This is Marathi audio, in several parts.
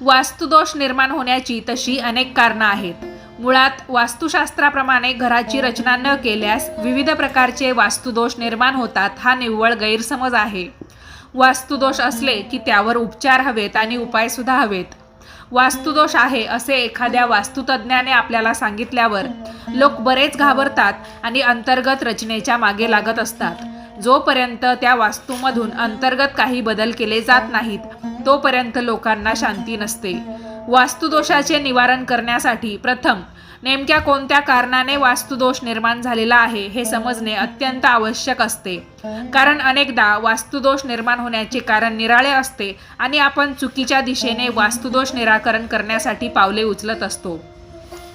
वास्तुदोष निर्माण होण्याची तशी अनेक कारणं आहेत। मुळात वास्तुशास्त्राप्रमाणे घराची रचना न केल्यास विविध प्रकारचे वास्तुदोष निर्माण होतात हा निव्वळ गैरसमज आहे। वास्तुदोष असले की त्यावर उपचार हवेत आणि उपाय सुद्धा हवेत। वास्तुदोष आहे असे एखाद्या वास्तुतज्ञाने आपल्याला सांगितल्यावर लोक बरेच घाबरतात आणि अंतर्गत रचनेच्या मागे लागत असतात। जोपर्यंत त्या वास्तूमधून अंतर्गत काही बदल केले जात नाहीत तोपर्यंत लोकांना शांती नसते। वास्तुदोषाचे निवारण करण्यासाठी प्रथम नेमक्या कोणत्या कारणाने वास्तुदोष निर्माण झालेला आहे हे समजणे अत्यंत आवश्यक असते। कारण अनेकदा वास्तुदोष निर्माण होण्याचे कारण निराळे असते आणि आपण चुकीच्या दिशेने वास्तुदोष निराकरण करण्यासाठी पावले उचलत असतो।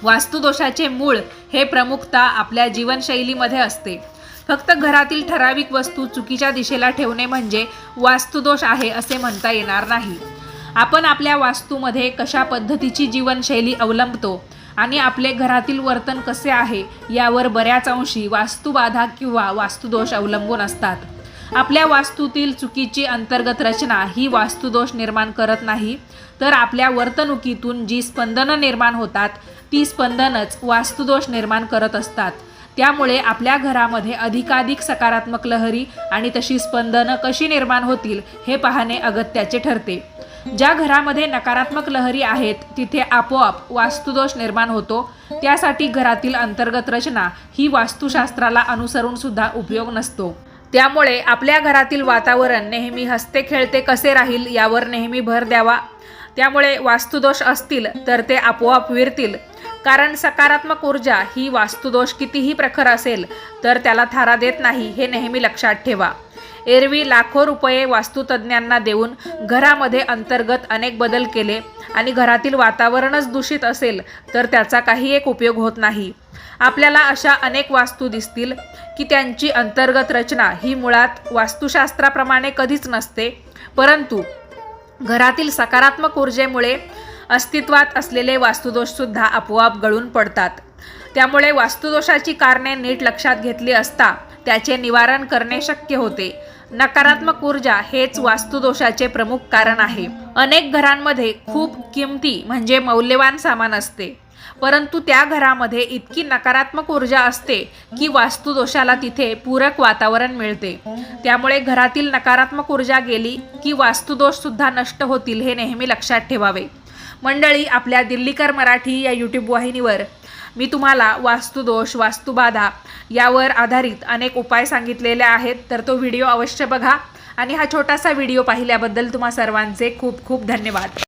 वास्तुदोषाचे मूळ हे प्रमुखतः आपल्या जीवनशैलीमध्ये असते। फक्त घरातील ठराविक वस्तू चुकीच्या दिशेला ठेवणे म्हणजे वास्तुदोष आहे असे म्हणता येणार नाही। आपण आपल्या वास्तूमध्ये कशा पद्धतीची जीवनशैली अवलंबतो आणि आपले घरातील वर्तन कसे आहे यावर बऱ्याच अंशी वास्तुबाधा किंवा वास्तुदोष अवलंबून असतात। आपल्या वास्तूतील चुकीची अंतर्गत रचना ही वास्तुदोष निर्माण करत नाही, तर आपल्या वर्तणुकीतून जी स्पंदनं निर्माण होतात ती स्पंदनच वास्तुदोष निर्माण करत असतात। त्यामुळे आपल्या घरामध्ये अधिकाधिक सकारात्मक लहरी आणि तशी स्पंदनं कशी निर्माण होतील हे पाहणे अगत्याचे ठरते। ज्या घरामध्ये नकारात्मक लहरी आहेत तिथे आपोआप वास्तुदोष निर्माण होतो। त्यासाठी घरातील अंतर्गत रचना ही वास्तुशास्त्राला अनुसरून सुद्धा उपयोग नसतो। त्यामुळे आपल्या घरातील वातावरण नेहमी हसते खेळते कसे राहील यावर नेहमी भर द्यावा। त्यामुळे वास्तुदोष असतील तर ते आपोआप विरतील। कारण सकारात्मक ऊर्जा ही वास्तुदोष कितीही प्रखर असेल तर त्याला थारा देत नाही हे नेहमी लक्षात ठेवा। एरवी लाखो रुपये वास्तुतज्ञांना देऊन घरामध्ये अंतर्गत अनेक बदल केले आणि घरातील वातावरणच दूषित असेल तर त्याचा काही एक उपयोग होत नाही। आपल्याला अशा अनेक वास्तू दिसतील की त्यांची अंतर्गत रचना ही मुळात वास्तुशास्त्राप्रमाणे कधीच नसते, परंतु घरातील सकारात्मक ऊर्जेमुळे अस्तित्वात असलेले वास्तुदोषसुद्धा आपोआप गळून पडतात। त्यामुळे वास्तुदोषाची कारणे नीट लक्षात घेतली असता त्याचे निवारण करणे शक्य होते। नकारात्मक ऊर्जा हेच वास्तुदोषाचे प्रमुख कारण आहे। अनेक घरांमध्ये खूप किमती म्हणजे मौल्यवान सामान असते, परंतु त्या घरामध्ये इतकी नकारात्मक ऊर्जा असते की वास्तुदोषाला तिथे पूरक वातावरण मिळते। त्यामुळे घरातील नकारात्मक ऊर्जा गेली की वास्तुदोष सुद्धा नष्ट होतील हे नेहमी लक्षात ठेवावे। मंडळी, आपल्या दिल्लीकर मराठी या यूट्यूब वाहिनीवर मी तुम्हाला वास्तुदोष, वास्तुबाधा यावर आधारित अनेक उपाय सांगितलेले आहेत, तर तो व्हिडिओ अवश्य बघा। आणि हा छोटासा व्हिडिओ पाहिल्याबद्दल तुम्हा सर्वांचे खूप खूप धन्यवाद।